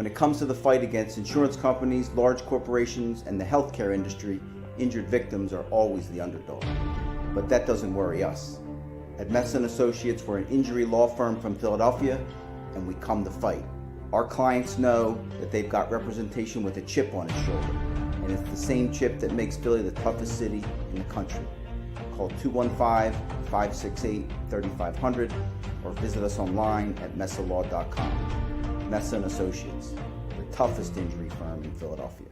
When it comes to the fight against insurance companies, large corporations, and the healthcare industry, injured victims are always the underdog. But that doesn't worry us. At Mess & Associates, we're an injury law firm from Philadelphia, and we come to fight. Our clients know that they've got representation with a chip on its shoulder, and it's the same chip that makes Philly the toughest city in the country. Call 215-568-3500 or visit us online at messalaw.com. Mess & Associates, the toughest injury firm in Philadelphia.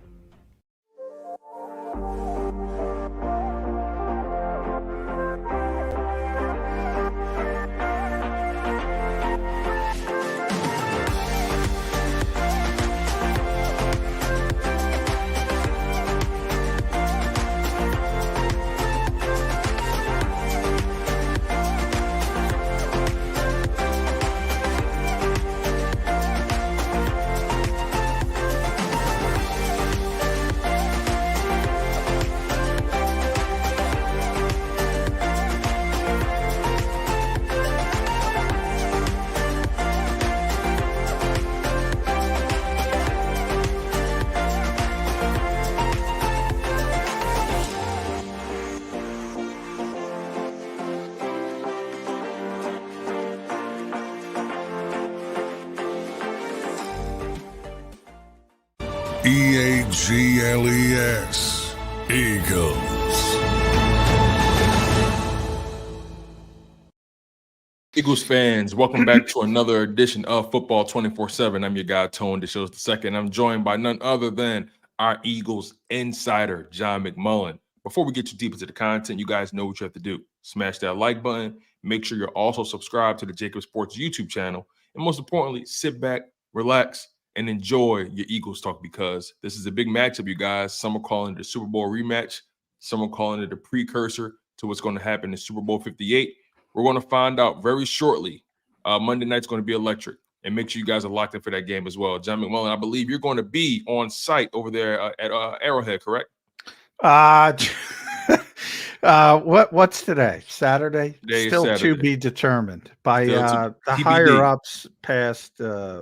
EAGLES, Eagles. Eagles fans, welcome back to another edition of Football 24/7. I'm your guy, Tone DeShields II. I'm joined by none other than our Eagles insider, John McMullen. Before we get too deep into the content, you guys know what you have to do. Smash that like button. Make sure you're also subscribed to the JAKIB Sports YouTube channel. And most importantly, sit back, relax, and enjoy your Eagles talk, because this is a big matchup, you guys. Some are calling it the Super Bowl rematch. Some are calling it a precursor to what's going to happen in Super Bowl 58. We're going to find out very shortly. Monday night's going to be electric, and make sure you guys are locked in for that game as well. John McMullen, I believe you're going to be on site over there at Arrowhead, correct? What's today? Saturday? Today is Still Saturday. to be determined by the TBD. higher ups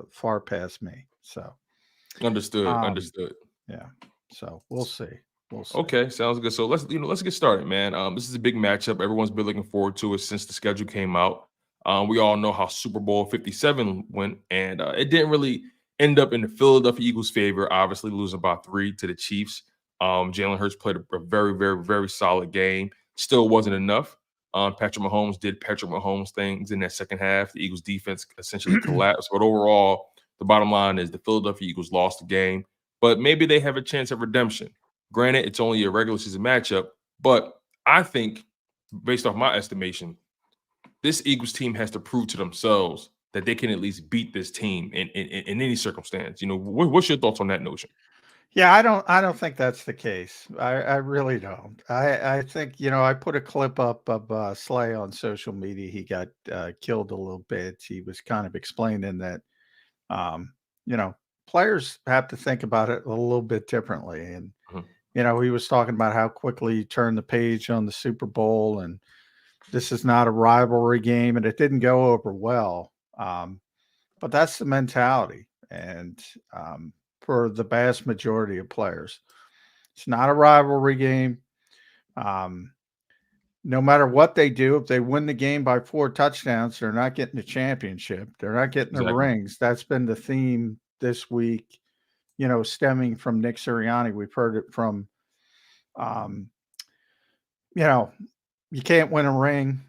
far past me. So Understood. Yeah. So we'll see. Okay, sounds good. So let's get started, man. This is a big matchup. Everyone's been looking forward to it since the schedule came out. We all know how Super Bowl 57 went, and it didn't really end up in the Philadelphia Eagles' favor, obviously losing by 3 to the Chiefs. Jalen Hurts played a very, very, very solid game. Still wasn't enough. Patrick Mahomes did Patrick Mahomes things in that second half. The Eagles' defense essentially collapsed. But overall, the bottom line is the Philadelphia Eagles lost the game, but maybe they have a chance at redemption. Granted, it's only a regular season matchup, but I think, based off my estimation, this Eagles team has to prove to themselves that they can at least beat this team in any circumstance. What's your thoughts on that notion? Yeah, I don't think that's the case. I really don't. I think, I put a clip up of Slay on social media. He got killed a little bit. He was kind of explaining that, players have to think about it a little bit differently. And, he was talking about how quickly you turn the page on the Super Bowl, and this is not a rivalry game, and it didn't go over well. But that's the mentality. And for the vast majority of players, it's not a rivalry game. No matter what they do, if they win the game by 4 touchdowns, they're not getting the championship. They're not getting the rings. That's been the theme this week, stemming from Nick Sirianni. We've heard it from, you can't win a ring,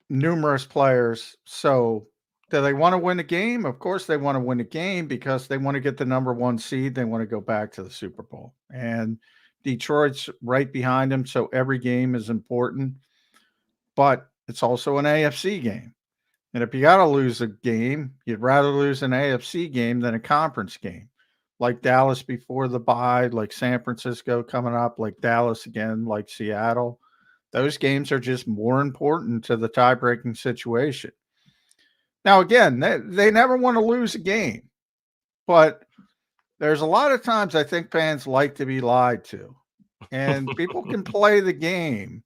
numerous players. So do they want to win the game? Of course they want to win the game because they want to get the number 1 seed. They want to go back to the Super Bowl. And Detroit's right behind them, so every game is important. But it's also an AFC game. And if you got to lose a game, you'd rather lose an AFC game than a conference game. Like Dallas before the bye, like San Francisco coming up, like Dallas again, like Seattle. Those games are just more important to the tie-breaking situation. Now, again, they never want to lose a game. But there's a lot of times I think fans like to be lied to. And people can play the game,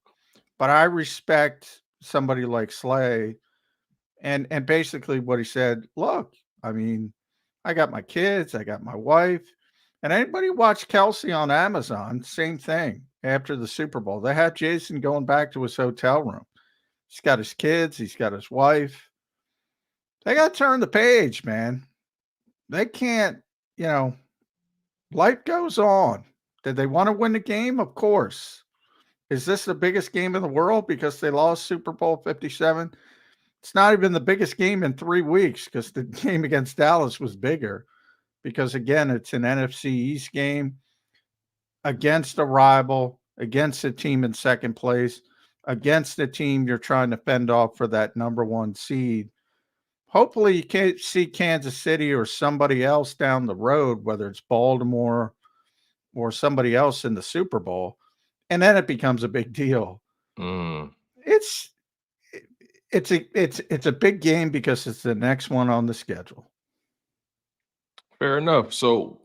but I respect somebody like Slay. And basically what he said, look, I mean, I got my kids, I got my wife. And anybody watch Kelsey on Amazon, same thing after the Super Bowl. They had Jason going back to his hotel room. He's got his kids, he's got his wife. They got to turn the page, man. They can't, you know, life goes on. Did they want to win the game? Of course. Is this the biggest game in the world because they lost Super Bowl 57? It's not even the biggest game in 3 weeks because the game against Dallas was bigger because, again, it's an NFC East game against a rival, against a team in second place, against a team you're trying to fend off for that number 1 seed. Hopefully you can't see Kansas City or somebody else down the road, whether it's Baltimore or somebody else in the Super Bowl, and then it becomes a big deal. Mm. It's a big game because it's the next one on the schedule. Fair enough. So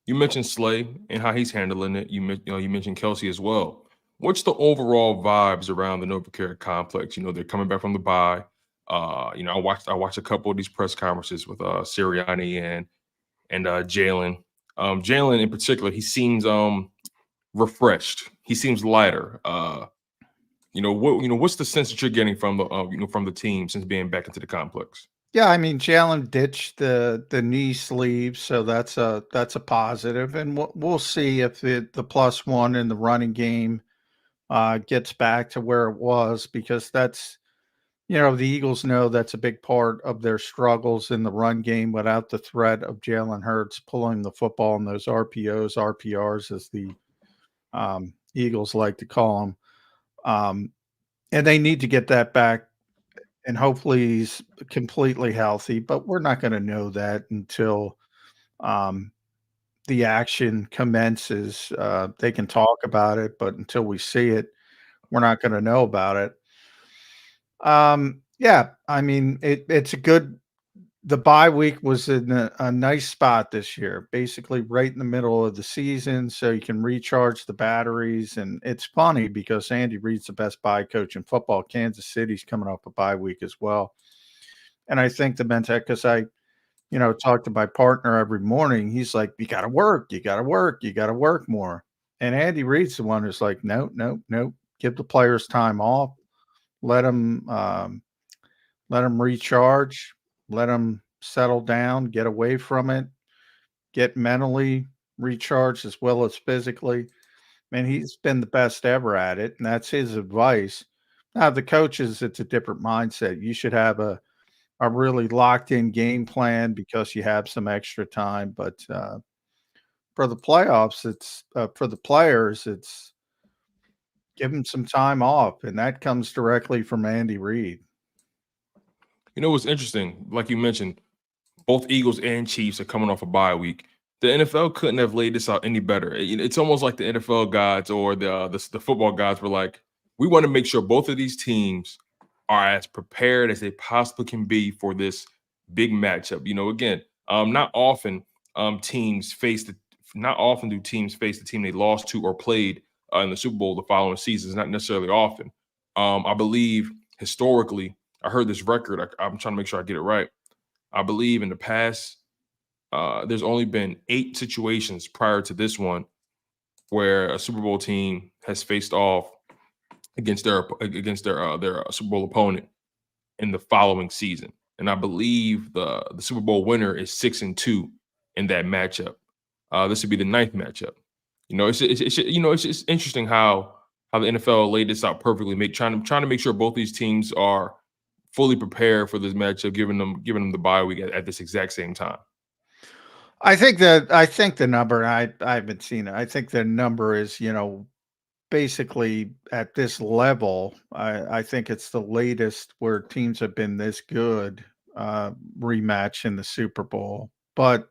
you mentioned Slay and how he's handling it. You mentioned Kelsey as well. What's the overall vibes around the NovaCare complex? They're coming back from the bye. I watched a couple of these press conferences with Sirianni and Jalen. Jalen in particular, he seems refreshed. He seems lighter. What's the sense that you're getting from the team since being back into the complex? Yeah, I mean, Jalen ditched the knee sleeve, so that's a positive, and we'll see if the +1 in the running game gets back to where it was, because that's, the Eagles know that's a big part of their struggles in the run game without the threat of Jalen Hurts pulling the football in those RPRs, as the Eagles like to call them. And they need to get that back, and hopefully he's completely healthy, but we're not going to know that until the action commences. They can talk about it, but until we see it, we're not going to know about it. Yeah, I mean, it's a good. The bye week was in a nice spot this year, basically right in the middle of the season, so you can recharge the batteries. And it's funny because Andy Reid's the best bye coach in football. Kansas City's coming off a bye week as well. And I think the mentality, because I, talk to my partner every morning, he's like, you got to work, you got to work, you got to work more. And Andy Reid's the one who's like, no, no, no, give the players time off, let them recharge, let them settle down, get away from it, get mentally recharged as well as physically. And he's been the best ever at it, and that's his advice. Now, the coaches, it's a different mindset. You should have a really locked in game plan because you have some extra time. But for the playoffs, it's for the players, it's give them some time off, and that comes directly from Andy Reid. What's interesting, like you mentioned, both Eagles and Chiefs are coming off a bye week. The NFL couldn't have laid this out any better. It's almost like the NFL gods or the football gods were like, we want to make sure both of these teams are as prepared as they possibly can be for this big matchup. Again, not often do teams face the team they lost to or played in the Super Bowl the following season. It's not necessarily often. I believe historically, I heard this record. I'm trying to make sure I get it right. I believe in the past, there's only been 8 situations prior to this one where a Super Bowl team has faced off against their Super Bowl opponent in the following season, and I believe the Super Bowl winner is 6-2 in that matchup. This would be the 9th matchup. It's just interesting how the NFL laid this out perfectly, trying to make sure both these teams are fully prepared for this matchup, giving them the bye week at this exact same time. I think the number, I haven't seen it. I think the number is, basically at this level. I think it's the latest where teams have been this good, rematch in the Super Bowl. But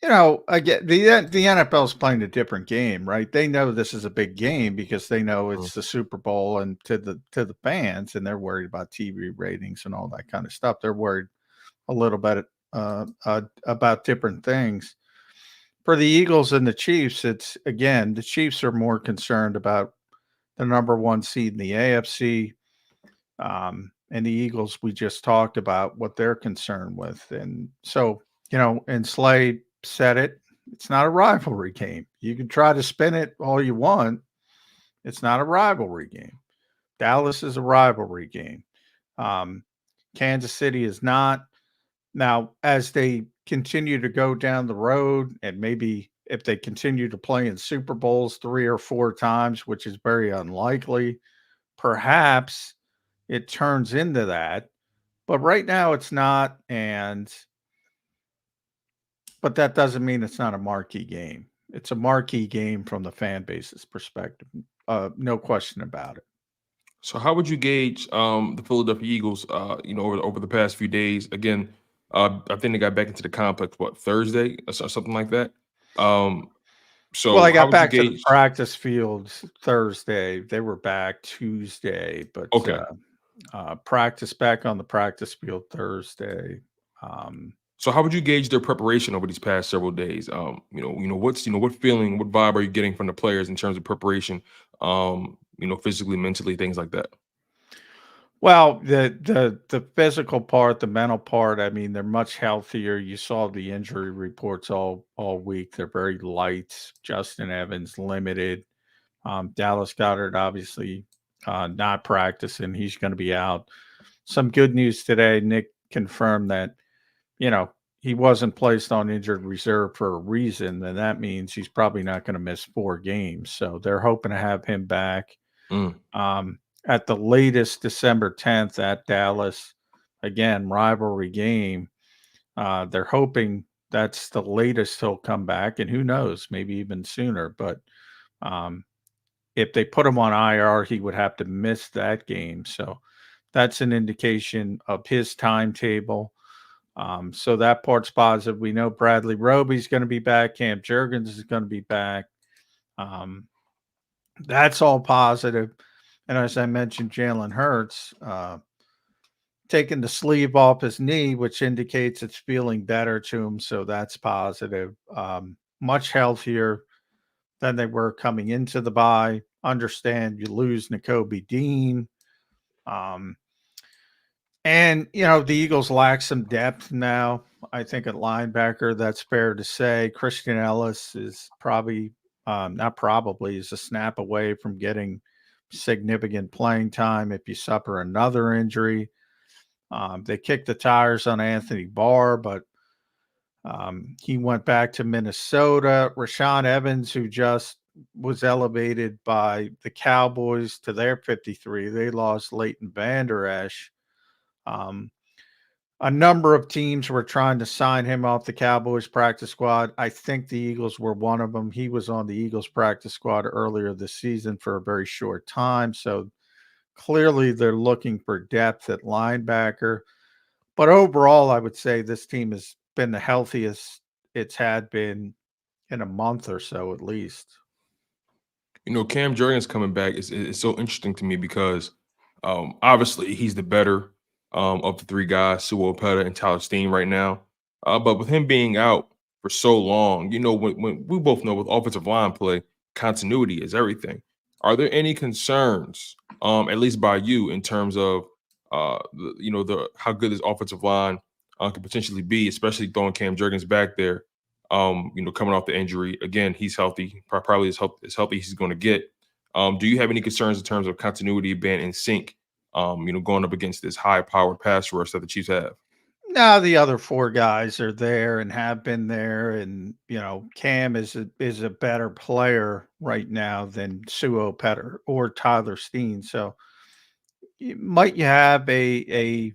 again, the NFL is playing a different game, right? They know this is a big game because they know it's the Super Bowl, and to the fans, and they're worried about TV ratings and all that kind of stuff. They're worried a little bit about different things. For the Eagles and the Chiefs, it's, again, the Chiefs are more concerned about the number 1 seed in the AFC. And the Eagles, we just talked about what they're concerned with. And so and Slade said it. It's not a rivalry game. You can try to spin it all you want. It's not a rivalry game. Dallas is a rivalry game. Kansas City is not. Now, as they continue to go down the road, and maybe if they continue to play in Super Bowls 3 or 4 times, which is very unlikely, perhaps it turns into that. But right now it's not, but that doesn't mean it's not a marquee game. It's a marquee game from the fan base's perspective. No question about it. So how would you gauge the Philadelphia Eagles, over the past few days? Again, I think they got back into the complex, Thursday or something like that. Well, So I how got would you back to the gauge? practice fields Thursday. They were back Tuesday, but Okay. practice back on the practice field Thursday. So how would you gauge their preparation over these past several days? What feeling, what vibe are you getting from the players in terms of preparation? Physically, mentally, things like that. Well, the physical part, the mental part, I mean, they're much healthier. You saw the injury reports all week. They're very light. Justin Evans limited. Dallas Goedert obviously not practicing. He's going to be out. Some good news today. Nick confirmed that, he wasn't placed on injured reserve for a reason, and that means he's probably not going to miss 4 games. So they're hoping to have him back. Mm. At the latest December 10th at Dallas. Again, rivalry game. They're hoping that's the latest he'll come back, and who knows, maybe even sooner. But if they put him on IR, he would have to miss that game. So that's an indication of his timetable. So that part's positive. We know Bradley Roby's going to be back. Cam Jurgens is going to be back. That's all positive. And as I mentioned, Jalen Hurts taking the sleeve off his knee, which indicates it's feeling better to him. So that's positive. Much healthier than they were coming into the bye. Understand you lose Nakobe Dean. And, the Eagles lack some depth now. I think at linebacker, that's fair to say. Christian Ellis is probably, is a snap away from getting significant playing time if you suffer another injury. They kicked the tires on Anthony Barr, but he went back to Minnesota. Rashaan Evans, who just was elevated by the Cowboys to their 53. They lost Leighton Vander Esch. A number of teams were trying to sign him off the Cowboys practice squad. I think the Eagles were one of them. He was on the Eagles practice squad earlier this season for a very short time. So clearly they're looking for depth at linebacker. But overall, I would say this team has been the healthiest it's had been in a month or so, at least. Cam Jurgens coming back is so interesting to me because obviously he's the better of the 3 guys, Sua Opeta and Tyler Steen right now. But with him being out for so long, when we both know with offensive line play, continuity is everything. Are there any concerns, at least by you, in terms of how good this offensive line could potentially be, especially throwing Cam Jurgens back there? Coming off the injury again, he's healthy, probably as healthy he's going to get. Do you have any concerns in terms of continuity being in sync? Going up against this high-powered pass rush that the Chiefs have. Now the other 4 guys are there and have been there, and Cam is a better player right now than Sua Opeta or Tyler Steen. So might you have a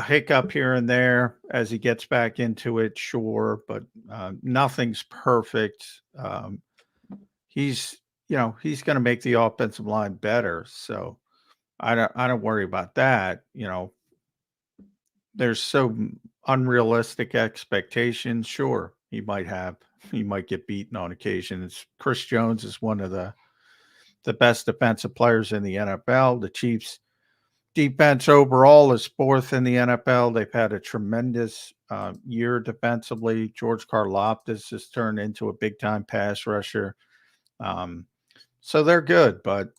hiccup here and there as he gets back into it, sure, but nothing's perfect. He's going to make the offensive line better, so I don't worry about that. There's so unrealistic expectations. Sure, he might get beaten on occasion. Chris Jones is one of the best defensive players in the NFL. The Chiefs defense overall is 4th in the NFL. They've had a tremendous year defensively. George Karlaftis has turned into a big-time pass rusher. So they're good, but,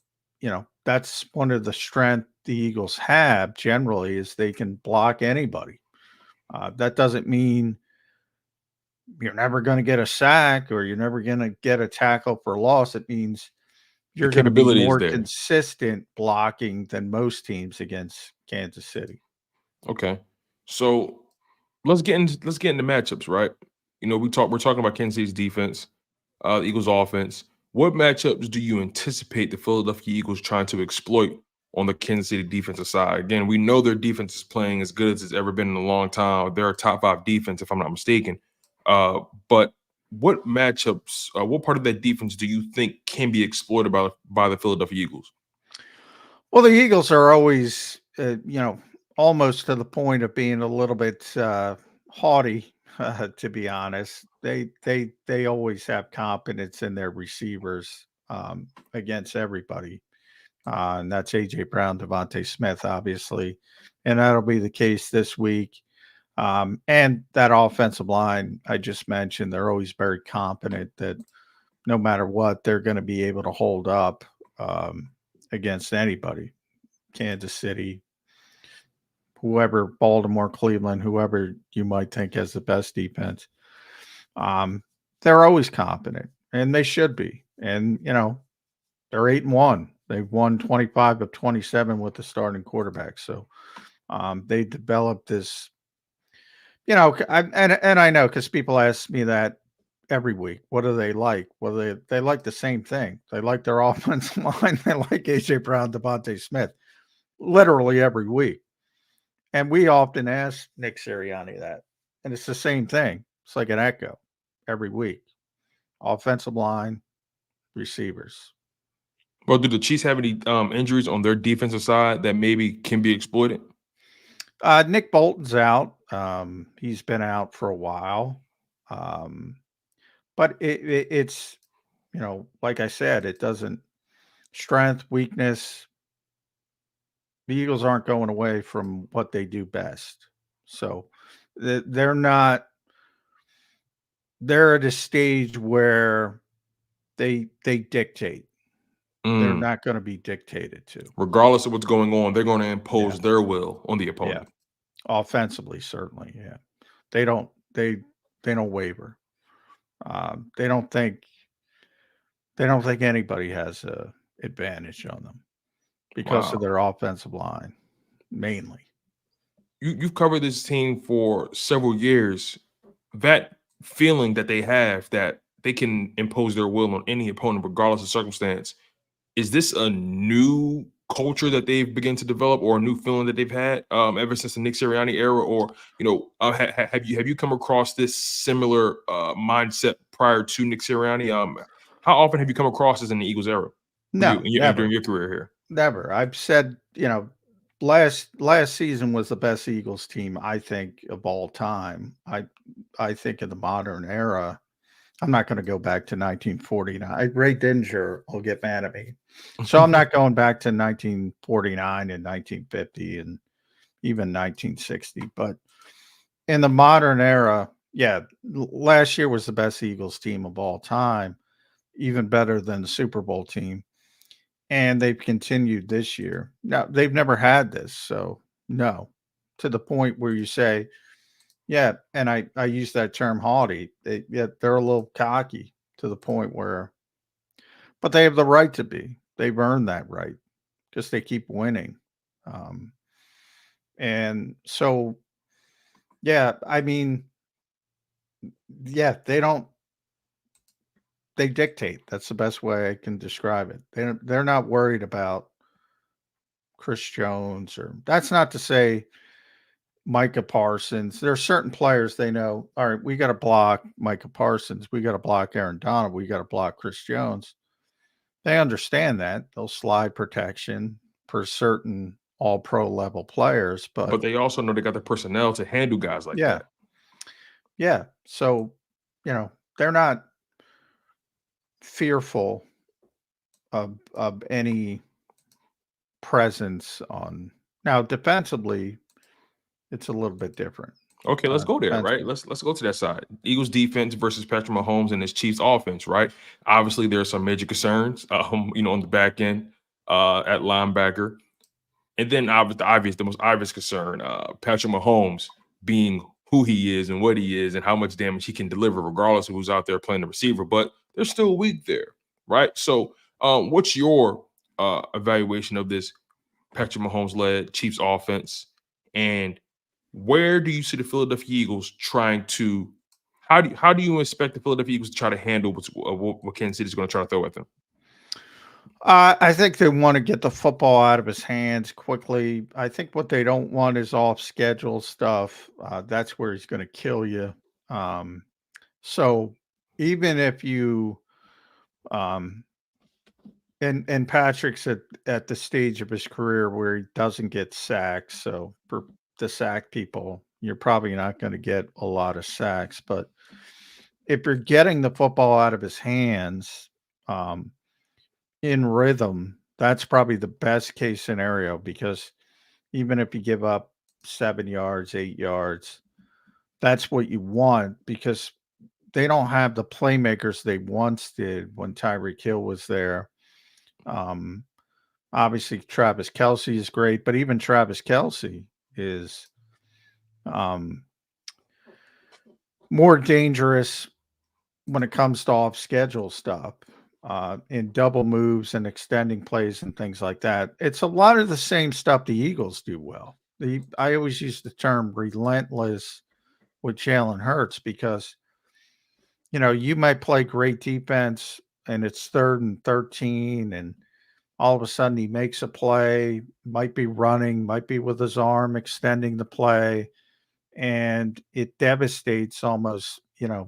that's one of the strengths the Eagles have generally is they can block anybody. That doesn't mean you're never going to get a sack or you're never going to get a tackle for loss. It means The you're going to be capability is more there. consistent blocking than most teams against Kansas City. Okay. So let's get into matchups, right? We're talking about Kansas City's defense, the Eagles offense. What matchups do you anticipate the Philadelphia Eagles trying to exploit on the Kansas City defensive side? Again, we know their defense is playing as good as it's ever been in a long time. They're a top 5 defense, if I'm not mistaken. But what matchups, what part of that defense do you think can be exploited by the Philadelphia Eagles? Well, the Eagles are always, almost to the point of being a little bit haughty, to be honest. They always have confidence in their receivers against everybody. And that's A.J. Brown, Devontae Smith, obviously. And that'll be the case this week. And that offensive line I just mentioned, they're always very confident that no matter what, they're going to be able to hold up against anybody. Kansas City, whoever, Baltimore, Cleveland, whoever you might think has the best defense. They're always confident, and they should be. And, they're 8-1. They've won 25 of 27 with the starting quarterback. So they developed this, and I know because people ask me that every week. What do they like? Well, they like the same thing. They like their offensive line. They like A.J. Brown, Devontae Smith, literally every week. And we often ask Nick Sirianni that. And it's the same thing. It's like an echo every week. Offensive line, receivers. Well, do the Chiefs have any injuries on their defensive side that maybe can be exploited? Nick Bolton's out. He's been out for a while. But it's, like I said, it doesn't strength, weakness. The Eagles aren't going away from what they do best. So they're at a stage where they dictate. They're not going to be dictated to. Regardless of what's going on, they're going to impose their will on the opponent. Yeah. Offensively, certainly. Yeah. They don't waver. They don't think anybody has a advantage on them because of their offensive line, mainly. You've covered this team for several years. That feeling that they have that they can impose their will on any opponent, regardless of circumstance, is this a new culture that they've begun to develop, or a new feeling that they've had ever since the Nick Sirianni era? Or have you come across this similar mindset prior to Nick Sirianni? How often have you come across this in the Eagles era? No, never. During your career here. Never. I've said, last season was the best Eagles team, I think, of all time. I think in the modern era. I'm not going to go back to 1949. Ray Dinger will get mad at me. So I'm not going back to 1949 and 1950 and even 1960. But in the modern era, last year was the best Eagles team of all time, even better than the Super Bowl team. And they've continued this year. Now, they've never had this. So, no, to the point where you say, yeah, and I use that term haughty. They're a little cocky to the point where, but they have the right to be. They've earned that right because they keep winning. And so, they dictate. That's the best way I can describe it. They're not worried about Chris Jones, or that's not to say Micah Parsons. There are certain players they know, all right, we got to block Micah Parsons. We got to block Aaron Donald. We got to block Chris Jones. They understand that. They'll slide protection for certain all-pro level players. But they also know they got the personnel to handle guys like that. Yeah. So, they're not fearful of any presence on. Now, defensively, it's a little bit different. Okay, let's go there, right? Let's go to that side. Eagles defense versus Patrick Mahomes and his Chiefs offense, right? Obviously, there are some major concerns, on the back end at linebacker. And then the most obvious concern, Patrick Mahomes being who he is and what he is and how much damage he can deliver, regardless of who's out there playing the receiver. But they're still weak there, right? So what's your evaluation of this Patrick Mahomes-led Chiefs offense, and where do you see the Philadelphia Eagles trying to? How do you expect the Philadelphia Eagles to try to handle what Kansas City is going to try to throw at them? I think they want to get the football out of his hands quickly. I think what they don't want is off schedule stuff. That's where he's going to kill you. So even if you, and Patrick's at the stage of his career where he doesn't get sacks. So for the sack people, you're probably not going to get a lot of sacks. But if you're getting the football out of his hands, in rhythm, that's probably the best case scenario, because even if you give up 7 yards, 8 yards, that's what you want, because they don't have the playmakers they once did when Tyreek Hill was there. Obviously, Travis Kelce is great, but even Travis Kelce is more dangerous when it comes to off schedule stuff, in double moves and extending plays and things like that. It's a lot of the same stuff the Eagles do well. I always use the term relentless with Jalen Hurts, because, you might play great defense and it's 3rd and 13, and all of a sudden he makes a play, might be running, might be with his arm extending the play, and it devastates, almost,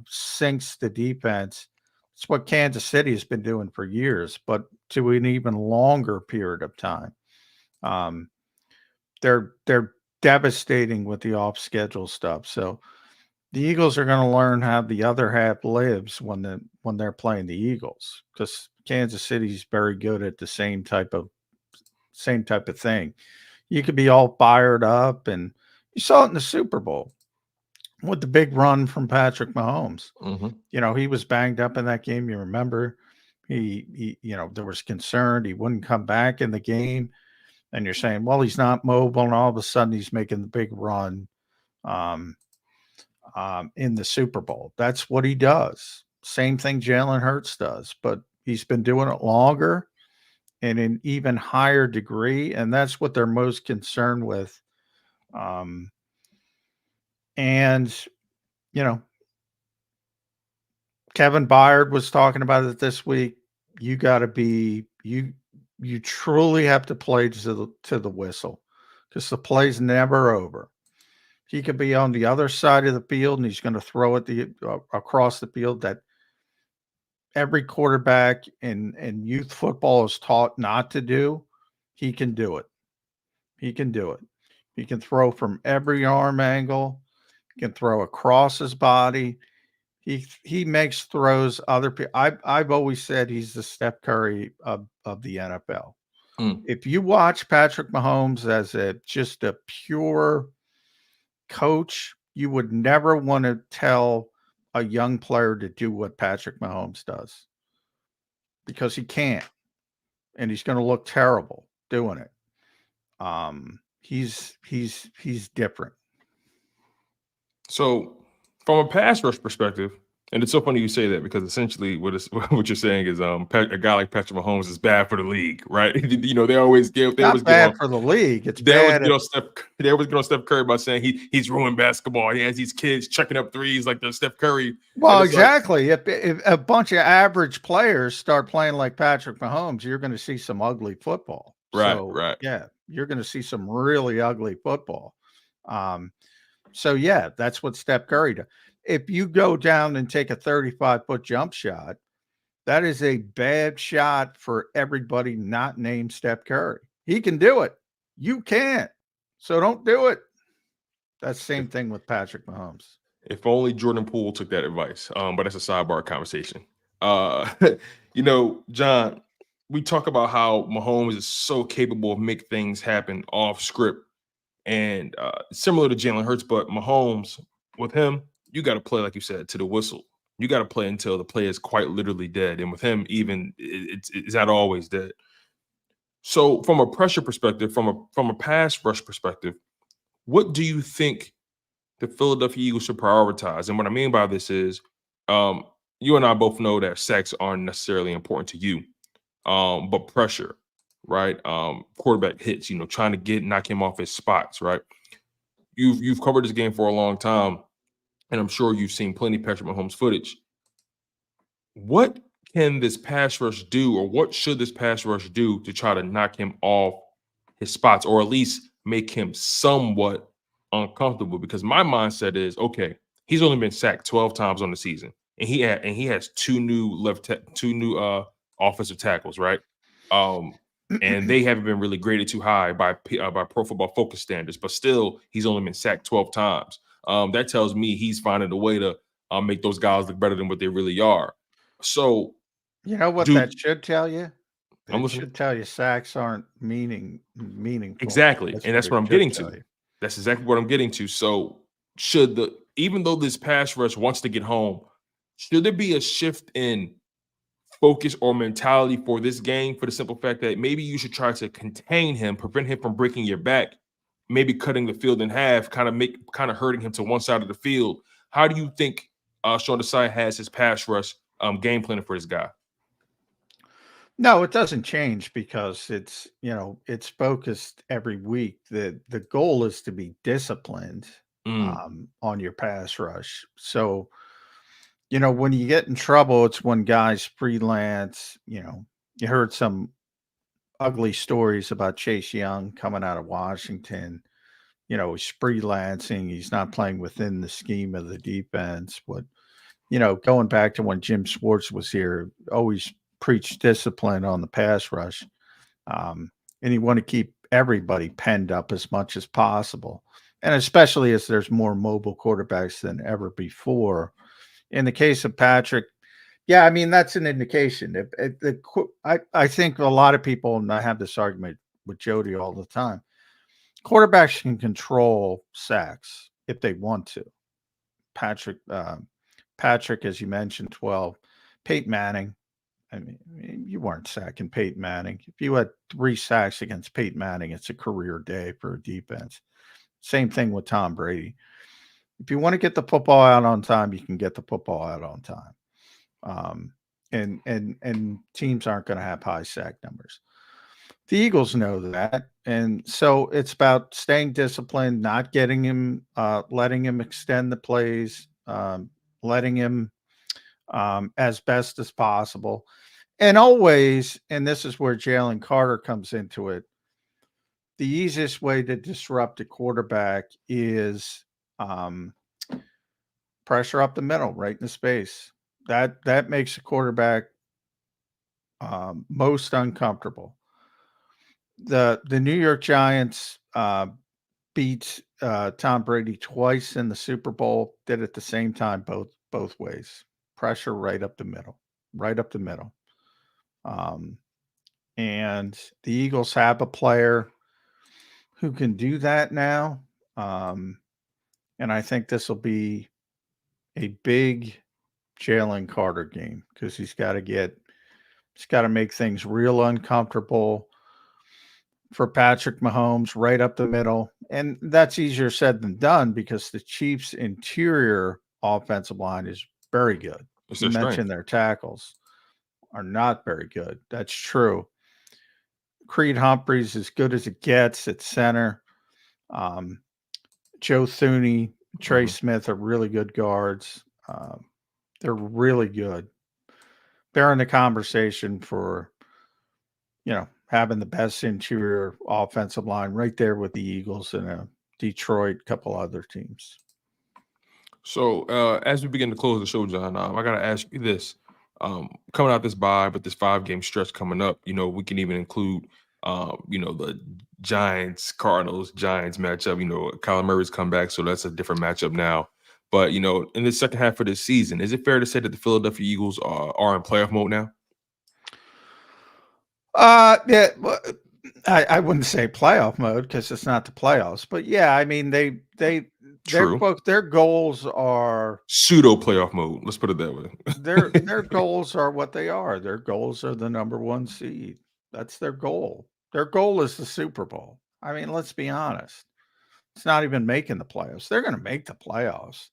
sinks the defense. It's what Kansas City has been doing for years, but to an even longer period of time. They're devastating with the off schedule stuff. So the Eagles are going to learn how the other half lives when they're playing the Eagles, because Kansas City's very good at the same type of thing. You could be all fired up, and you saw it in the Super Bowl with the big run from Patrick Mahomes. Mm-hmm. He was banged up in that game. You remember, he there was concern he wouldn't come back in the game, and you're saying, well, he's not mobile, and all of a sudden he's making the big run in the Super Bowl. That's what he does. Same thing Jalen Hurts does, but he's been doing it longer and in even higher degree, and that's what they're most concerned with. And Kevin Byard was talking about it this week. You got to be you truly have to play to the whistle, because the play's never over. He could be on the other side of the field and he's going to throw it across the field, that every quarterback in youth football is taught not to do. He can do it. He can do it. He can throw from every arm angle. He can throw across his body. He makes throws other people. I've always said he's the Steph Curry of the NFL. If you watch Patrick Mahomes as just a pure coach, you would never want to tell a young player to do what Patrick Mahomes does, because he can't, and he's going to look terrible doing it. He's different. So from a pass rush perspective, and it's so funny you say that, because essentially what you're saying is a guy like Patrick Mahomes is bad for the league, right? They always give bad for the league. It's bad. They always get on Steph Curry by saying he's ruined basketball. He has these kids chucking up threes like they're Steph Curry. Well, exactly. If a bunch of average players start playing like Patrick Mahomes, you're going to see some ugly football. Right. Yeah, you're going to see some really ugly football. So yeah, that's what Steph Curry does. If you go down and take a 35-foot jump shot, that is a bad shot for everybody not named Steph Curry. He can do it. You can't. So don't do it. That's the same thing with Patrick Mahomes. If only Jordan Poole took that advice. But that's a sidebar conversation. John, we talk about how Mahomes is so capable of making things happen off script, and similar to Jalen Hurts, but Mahomes, with him, you got to play, like you said, to the whistle. You got to play until the play is quite literally dead. And with him, even it's not always dead. So from a pressure perspective, from a pass rush perspective, what do you think the Philadelphia Eagles should prioritize. And what I mean by this is, you and I both know that sacks aren't necessarily important to you, but pressure, right? Quarterback hits, trying to knock him off his spots, right? You've covered this game for a long time, and I'm sure you've seen plenty of Patrick Mahomes footage. What can this pass rush do, or what should this pass rush do to try to knock him off his spots, or at least make him somewhat uncomfortable? Because my mindset is, okay, he's only been sacked 12 times on the season, and he has two new offensive tackles, right? And they haven't been really graded too high by Pro Football Focus standards, but still, he's only been sacked 12 times. That tells me he's finding a way to make those guys look better than what they really are. So, You know what that should tell you? It should tell you sacks aren't meaningful. Exactly. And that's what I'm getting to. That's exactly what I'm getting to. So even though this pass rush wants to get home, should there be a shift in focus or mentality for this game, for the simple fact that maybe you should try to contain him, prevent him from breaking your back, maybe cutting the field in half, kind of hurting him to one side of the field? How do you think Sean Desai has his pass rush game planning for this guy? No, it doesn't change because it's focused every week. The goal is to be disciplined on your pass rush. So, when you get in trouble, it's when guys freelance. You heard some ugly stories about Chase Young coming out of Washington. He's freelancing. He's not playing within the scheme of the defense. But, going back to when Jim Schwartz was here, always preach discipline on the pass rush. And you want to keep everybody penned up as much as possible. And especially as there's more mobile quarterbacks than ever before. In the case of Patrick, yeah, I mean, that's an indication. I think a lot of people, and I have this argument with Jody all the time, quarterbacks can control sacks if they want to. Patrick, as you mentioned, 12. Peyton Manning, I mean, you weren't sacking Peyton Manning. If you had 3 sacks against Peyton Manning, it's a career day for a defense. Same thing with Tom Brady. If you want to get the football out on time, you can get the football out on time. And teams aren't going to have high sack numbers. The Eagles know that. And so it's about staying disciplined, not getting him, letting him extend the plays, letting him as best as possible. And always, and this is where Jalen Carter comes into it, the easiest way to disrupt a quarterback is pressure up the middle, right in the space. That makes a quarterback most uncomfortable. The New York Giants beat Tom Brady twice in the Super Bowl, did it at the same time both ways. Pressure right up the middle. And the Eagles have a player who can do that now. And I think this will be a big Jalen Carter game because he's got to make things real uncomfortable for Patrick Mahomes right up the middle. And that's easier said than done because the Chiefs' interior offensive line is very good. You mentioned their tackles are not very good. That's true. Creed Humphrey's as good as it gets at center. Joe Thuney, Trey Smith are really good guards. They're really good. They're in the conversation for, having the best interior offensive line right there with the Eagles and Detroit, couple other teams. So as we begin to close the show, John, I got to ask you this. Coming out this bye, but this 5-game stretch coming up, we can even include, the Giants matchup. Kyler Murray's come back, so that's a different matchup now. But, in the second half of this season, is it fair to say that the Philadelphia Eagles are in playoff mode now? Yeah, well, I wouldn't say playoff mode because it's not the playoffs, but yeah, I mean their goals are pseudo playoff mode. Let's put it that way. their goals are what they are. Their goals are the number 1 seed. That's their goal. Their goal is the Super Bowl. I mean, let's be honest. It's not even making the playoffs. They're going to make the playoffs.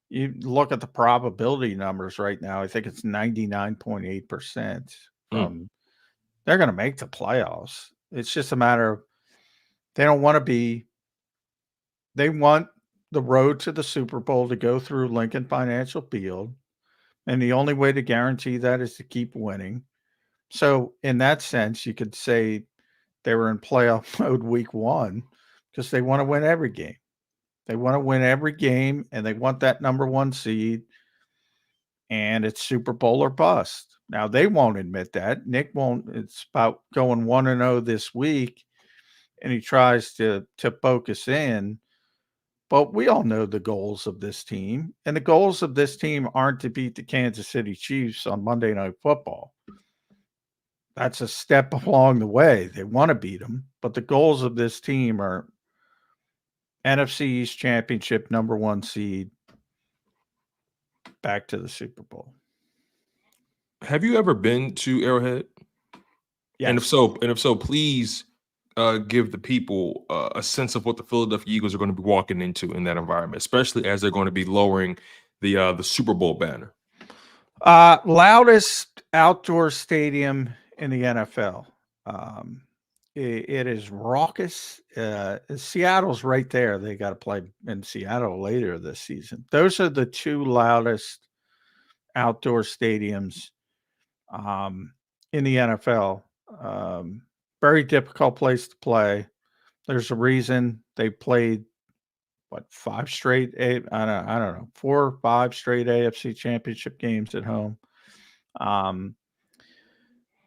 You look at the probability numbers right now. I think it's 99.8% from they're going to make the playoffs. It's just a matter of they don't want to be. They want the road to the Super Bowl to go through Lincoln Financial Field, and the only way to guarantee that is to keep winning. So, in that sense, you could say they were in playoff mode week one because they want to win every game. They want to win every game, and they want that number one seed, and it's Super Bowl or bust. Now, they won't admit that. Nick won't. It's about going 1-0 this week, and he tries to focus in. But we all know the goals of this team, and the goals of this team aren't to beat the Kansas City Chiefs on Monday Night Football. That's a step along the way. They want to beat them, but the goals of this team are NFC East Championship, number one seed, back to the Super Bowl. Have you ever been to Arrowhead? Yes. And if so, please give the people a sense of what the Philadelphia Eagles are going to be walking into in that environment, especially as they're going to be lowering the Super Bowl banner. Loudest outdoor stadium in the NFL. It is raucous. Seattle's right there. They got to play in Seattle later this season. Those are the two loudest outdoor stadiums in the NFL. Very difficult place to play. There's a reason they played 4 or 5 straight AFC Championship games at home.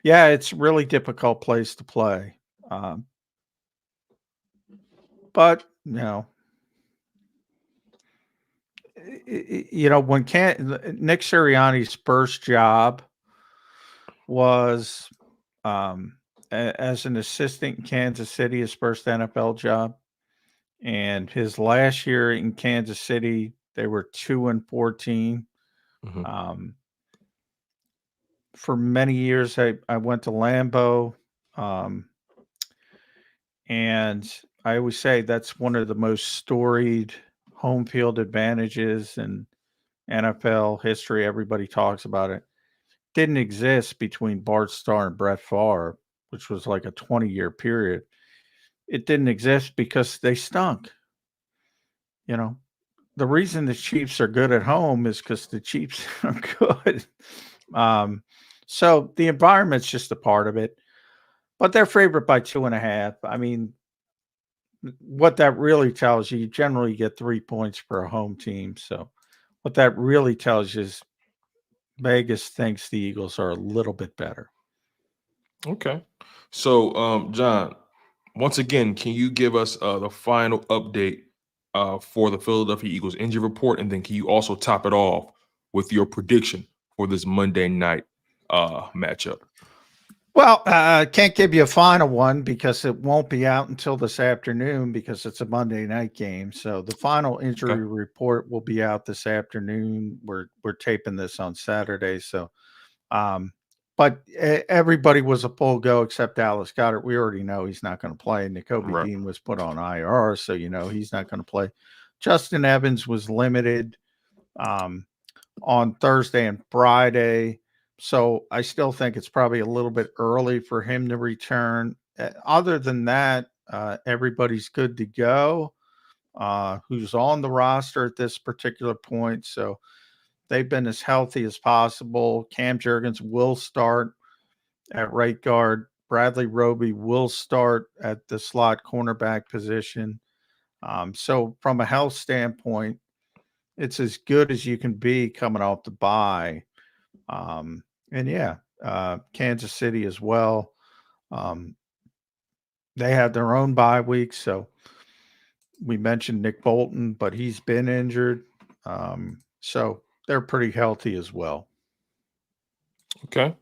Yeah, it's a really difficult place to play. But when Nick Sirianni's first job was as an assistant in Kansas City, his first NFL job, and his last year in Kansas City, they were 2-14. Mm-hmm. For many years, I went to Lambeau, and I always say that's one of the most storied home field advantages in NFL history. Everybody talks about it. Didn't exist between Bart Starr and Brett Favre, which was like a 20-year period. It didn't exist because they stunk. The reason the Chiefs are good at home is because the Chiefs are good. So the environment's just a part of it. But they're favored by 2.5. I mean, what that really tells you generally get 3 points per a home team. So what that really tells you is Vegas thinks the Eagles are a little bit better. Okay. So, John, once again, can you give us the final update for the Philadelphia Eagles injury report? And then can you also top it off with your prediction for this Monday night matchup? Well, I can't give you a final one because it won't be out until this afternoon because it's a Monday night game. So the final injury report will be out this afternoon. We're taping this on Saturday. So, but everybody was a full go except Dallas Goedert. We already know he's not going to play. Nakobe Dean was put on IR, so he's not going to play. Justin Evans was limited on Thursday and Friday. So I still think it's probably a little bit early for him to return. Other than that, everybody's good to go who's on the roster at this particular point. So they've been as healthy as possible. Cam Jurgens will start at right guard. Bradley Roby will start at the slot cornerback position. So from a health standpoint, it's as good as you can be coming off the bye. Kansas City as well. They had their own bye week. So we mentioned Nick Bolton, but he's been injured. So they're pretty healthy as well. Okay.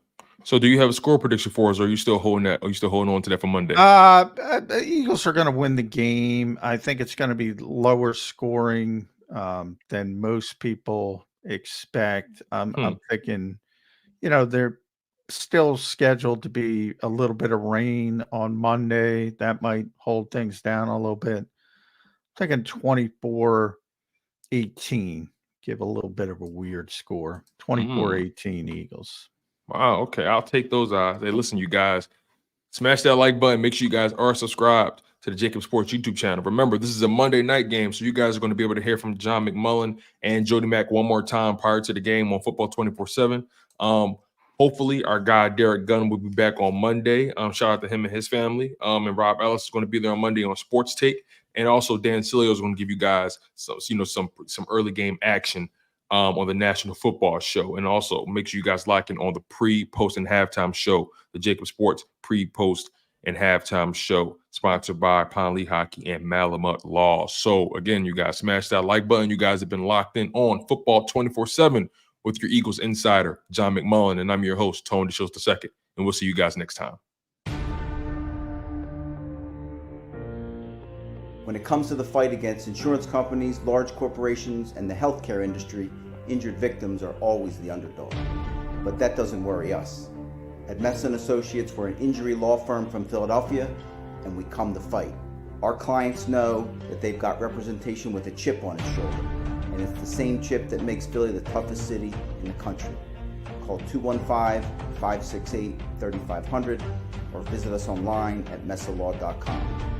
So do you have a score prediction for us, or are you still holding that? Are you still holding on to that for Monday? The Eagles are going to win the game. I think it's going to be lower scoring than most people expect. I'm thinking, they're still scheduled to be a little bit of rain on Monday. That might hold things down a little bit. thinking 24-18. Give a little bit of a weird score. 24-18 Eagles. Wow. Okay. I'll take those odds. Hey, listen, you guys, smash that like button. Make sure you guys are subscribed to the JAKIB Sports YouTube channel. Remember, this is a Monday night game, so you guys are going to be able to hear from John McMullen and Jody Mack one more time prior to the game on Football 24/7. Hopefully, our guy Derek Gunn will be back on Monday. Shout out to him and his family. And Rob Ellis is going to be there on Monday on Sports Take, and also Dan Cilio is going to give you guys some early game action on the National Football Show. And also make sure you guys lock in on the pre, post, and halftime show, the JAKIB Sports pre, post, and halftime show, sponsored by Pond Lee Hockey and Malamut Law. So again, you guys, smash that like button. You guys have been locked in on Football 24/7 with your Eagles insider, John McMullen, and I'm your host, Tone DeShields II, and we'll see you guys next time. When it comes to the fight against insurance companies, large corporations, and the healthcare industry, injured victims are always the underdog. But that doesn't worry us. At Mess & Associates, we're an injury law firm from Philadelphia, and we come to fight. Our clients know that they've got representation with a chip on its shoulder, and it's the same chip that makes Philly the toughest city in the country. Call 215-568-3500 or visit us online at messalaw.com.